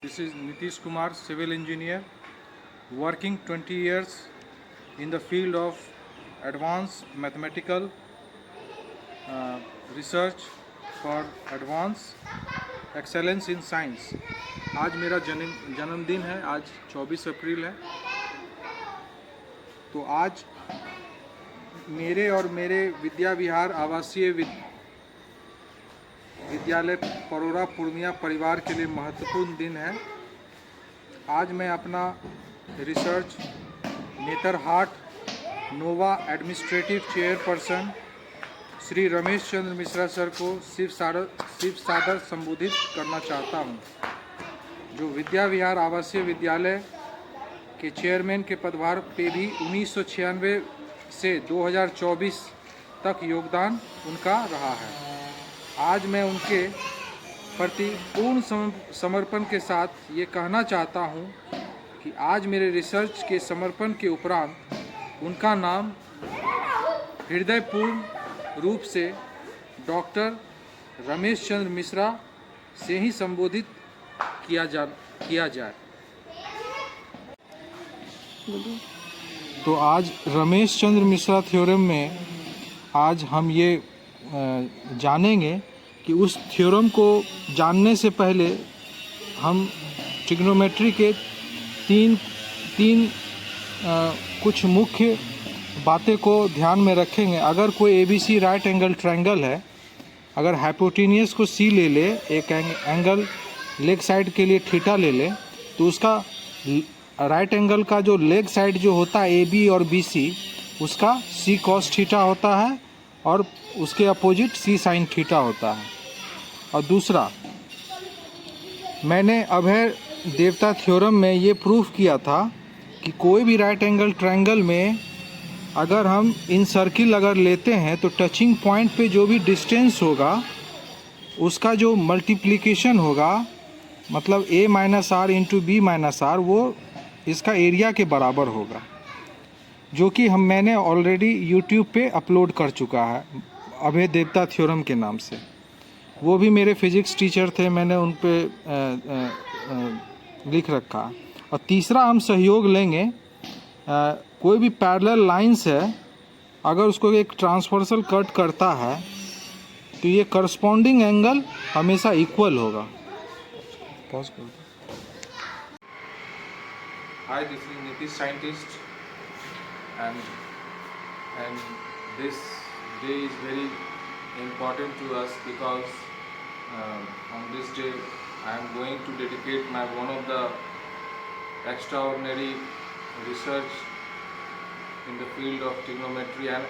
This is Nitish Kumar, civil engineer, working 20 years in the field of advanced mathematical research for advanced excellence in science. आज मेरा जन्मदिन है, आज 24 अप्रैल है। तो आज मेरे और मेरे विद्या विहार आवासीय विद्यालय परोरा पूर्णिया परिवार के लिए महत्वपूर्ण दिन है। आज मैं अपना रिसर्च नेतरहाट नोवा administrative chairperson Shri Ramesh Chandra Mishra sir को सिर्फ सादर संबोधित करना चाहता हूं, जो विद्या विहार आवासीय विद्यालय के चेयरमैन के पदभार पे भी 1996 से 2024 तक योगदान उनका रहा है। आज मैं उनके प्रति पूर्ण समर्पण के साथ ये कहना चाहता हूँ कि आज मेरे रिसर्च के समर्पण के उपरांत उनका नाम हृदयपूर्ण रूप से डॉक्टर रमेश चंद्र मिश्रा से ही संबोधित किया जाए। तो आज रमेश चंद्र मिश्रा थ्योरम में आज हम ये जानेंगे कि उस थ्योरम को जानने से पहले हम ट्रिग्नोमेट्री के तीन कुछ मुख्य बातें को ध्यान में रखेंगे। अगर कोई ABC राइट एंगल ट्रायंगल है, अगर हाइपोटेनियस को C ले ले, एक एंगल लेग साइड के लिए थीटा ले ले, तो उसका राइट एंगल का जो लेग साइड जो होता है AB और BC, उसका C cos थीटा होता है और उसके अपोजिट C sin थीटा होता है। और दूसरा, मैंने अभय देवता थ्योरम में ये प्रूफ किया था कि कोई भी राइट एंगल ट्रायंगल में अगर हम इन सर्किल अगर लेते हैं तो टचिंग पॉइंट पे जो भी डिस्टेंस होगा उसका जो मल्टीप्लिकेशन होगा, मतलब A minus r into B minus r, वो इसका एरिया के बराबर होगा, जो कि मैंने ऑलरेडी यूट्यूब पे अपलोड कर चुका है अभय देवता थ्योरम के नाम से। वो भी मेरे फिजिक्स टीचर थे, मैंने उन पे लिख रखा। और तीसरा हम सहयोग लेंगे, कोई भी पैरेलल लाइंस है, अगर उसको एक ट्रांसवर्सल कट करता है तो ये करस्पॉन्डिंग एंगल हमेशा इक्वल होगा। पॉज कर दो। Hi, this is Nitish scientist and this day is very important to us because on this day I am going to dedicate one of the extraordinary research in the field of trigonometry and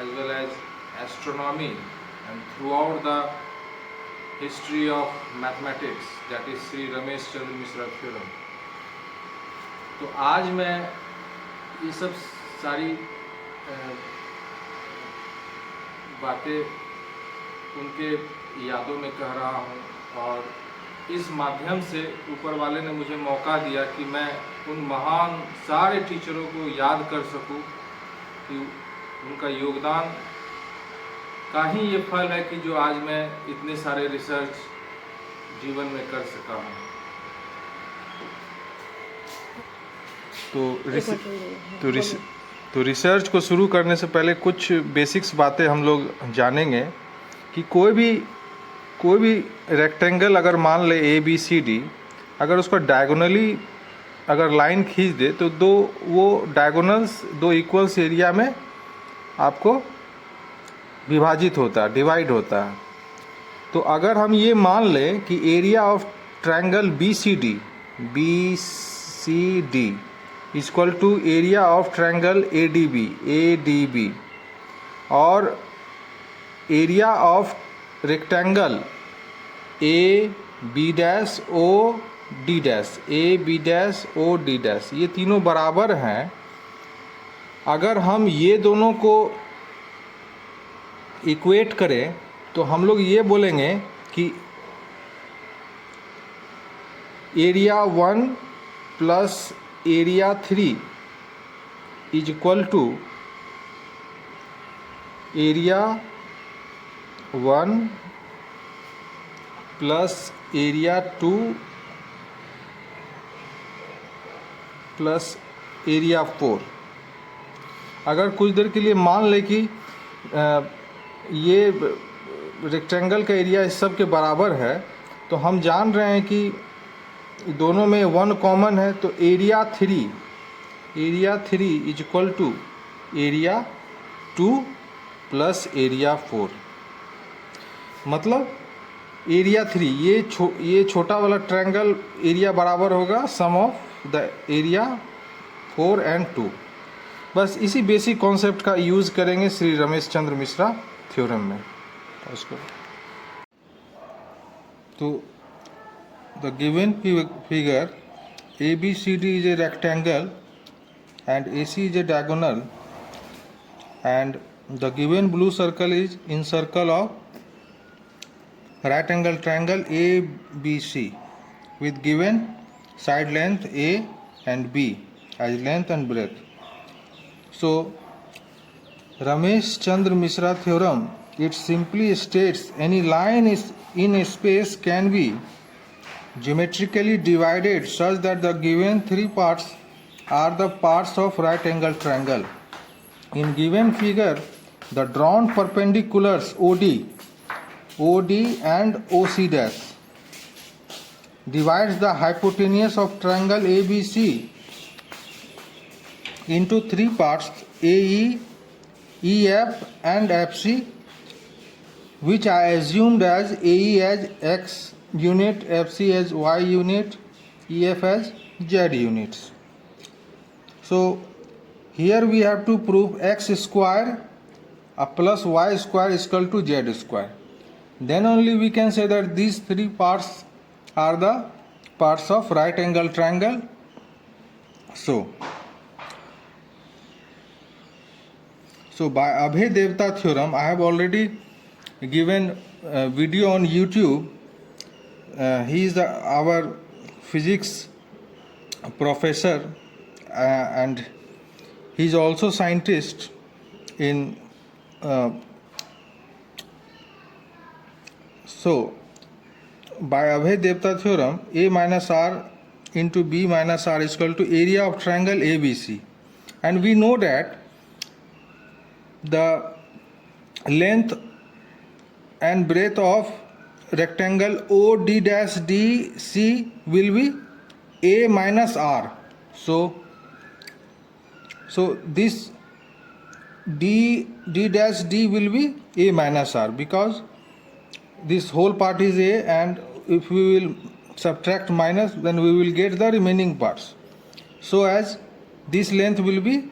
as well as astronomy and throughout the history of mathematics, that is Sri Ramesh Chandra Mishra theorem। तो आज मैं ये सब सारी बातें उनके यादों में कह रहा हूँ, और इस माध्यम से ऊपर वाले ने मुझे मौका दिया कि मैं उन महान सारे टीचरों को याद कर सकूं कि उनका योगदान का ही ये फल है कि जो आज मैं इतने सारे रिसर्च जीवन में कर सका हूँ। तो रिसर्च को शुरू करने से पहले कुछ बेसिक्स बातें हम लोग जानेंगे कि कोई भी रेक्टेंगल अगर मान ले ABCD, अगर उसको डायगोनली अगर लाइन खींच दे तो वो डायगोनल्स दो इक्वल्स एरिया में आपको विभाजित होता है, डिवाइड होता है। तो अगर हम ये मान लें कि area of triangle BCD equal to area of triangle ADB और एरिया ऑफ रेक्टेंगल AB'OD, ये तीनों बराबर हैं। अगर हम ये दोनों को इक्वेट करें तो हम लोग ये बोलेंगे कि area 1 plus area 3 is equal to area 1 plus area 2 plus area 4। अगर कुछ देर के लिए मान लें कि ये रेक्टेंगल का एरिया इस सब के बराबर है, तो हम जान रहे हैं कि दोनों में 1 कॉमन है, तो area 3 is equal to area 2 plus area 4। मतलब एरिया 3 ये छोटा वाला ट्रायंगल एरिया बराबर होगा सम ऑफ द एरिया 4 एंड 2। बस इसी बेसिक कॉन्सेप्ट का यूज़ करेंगे श्री रमेश चंद्र मिश्रा थ्योरम में। उसको तो the given figure ABCD is a rectangle and AC is a diagonal, and the given blue circle is in circle of right angle triangle ABC with given side length A and B as length and breadth. So Ramesh Chandra Mishra theorem, it simply states any line is in a space can be geometrically divided such that the given three parts are the parts of right angle triangle. In given figure, the drawn perpendiculars OD and OC dash divides the hypotenuse of triangle ABC into three parts AE, EF and FC, which I assumed as AE as X unit, FC as Y unit, EF as Z units. So here we have to prove x square plus y square is equal to z square. Then only we can say that these three parts are the parts of right angle triangle. So by Abhay Devta theorem, I have already given a video on YouTube. He is our physics professor and he is also scientist in so by Abhay Devta theorem, A minus R into B minus R is equal to area of triangle ABC, and we know that the length and breadth of rectangle OD-DC will be A minus R. So this D-D will be A minus R, because this whole part is A, and if we will subtract minus, then we will get the remaining parts. So as this length will be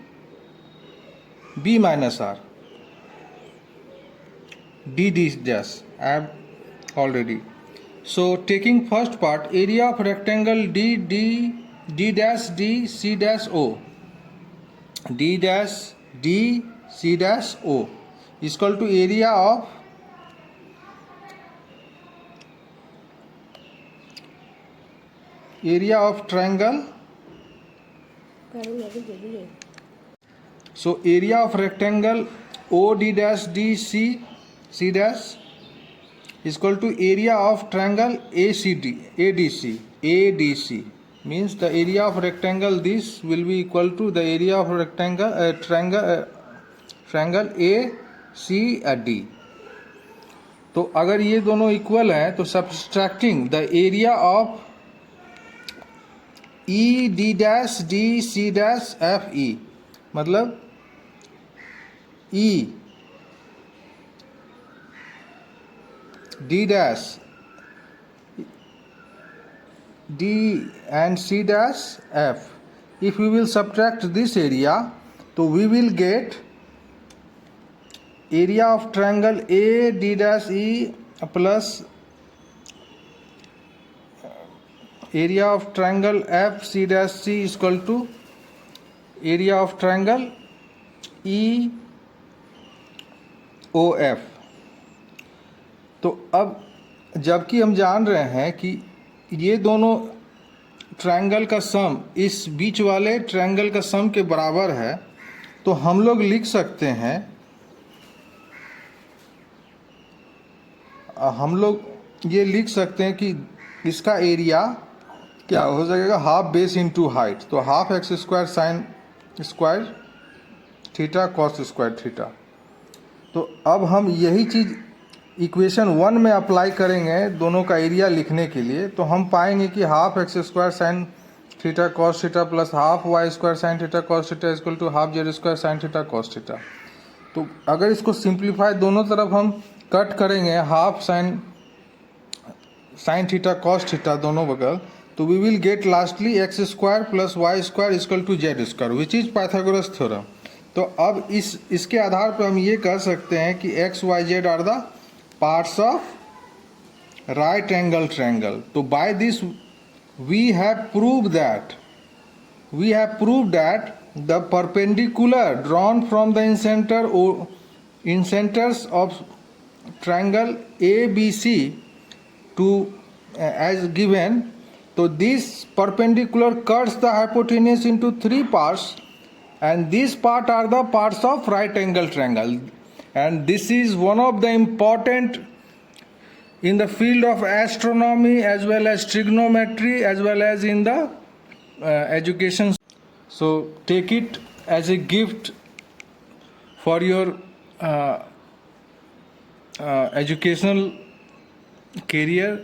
B minus R. D dash I have already. So taking first part, area of rectangle D dash D C dash O, D dash D C dash O is equal to area of triangle. So area of rectangle OD dash DC dash is equal to area of triangle ADC means the area of rectangle this will be equal to the area of rectangle triangle ACD. तो अगर ये दोनों equal हैं तो subtracting the area of ED dash DC dash FE, मतलब E D dash D and C dash F. If we will subtract this area, so we will get area of triangle AD dash E plus area of triangle FC dash C is equal to area of triangle EOF. तो अब जबकि हम जान रहे हैं कि ये दोनों ट्रायंगल का सम इस बीच वाले ट्रायंगल का सम के बराबर है, तो हम लोग लिख सकते हैं, हम लोग ये लिख सकते हैं कि इसका एरिया क्या हो जाएगा, हाफ बेस इंटू हाइट, तो half x square sine square theta cos square theta. तो अब हम यही चीज़ इक्वेशन 1 में अप्लाई करेंगे दोनों का एरिया लिखने के लिए, तो हम पाएंगे कि half x square sine theta cos theta plus half y square sine theta cos theta equal to half z square sine theta cos theta. तो अगर इसको सिंप्लीफाई दोनों तरफ हम कट करेंगे half sine theta cos theta दोनों बगल, तो we will get lastly x square plus y square equal to z square which is Pythagoras theorem. तो अब इसके आधार पर हम ये कह सकते हैं कि X Y Z are the parts of right angle triangle. तो by this we have proved that the perpendicular drawn from the incenters of triangle ABC to as given. So this perpendicular cuts the hypotenuse into 3 parts, and these parts are the parts of right angle triangle, and this is one of the important in the field of astronomy as well as trigonometry as well as in the education. So take it as a gift for your educational career.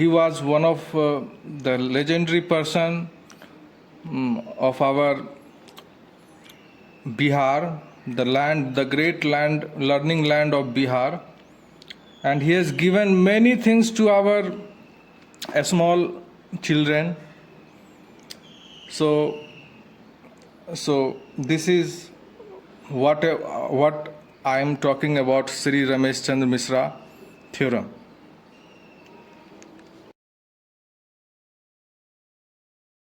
He was one of the legendary person of our Bihar, the great learning land of Bihar. And he has given many things to our small children. So this is what I am talking about Sri Ramesh Chandra Mishra theorem.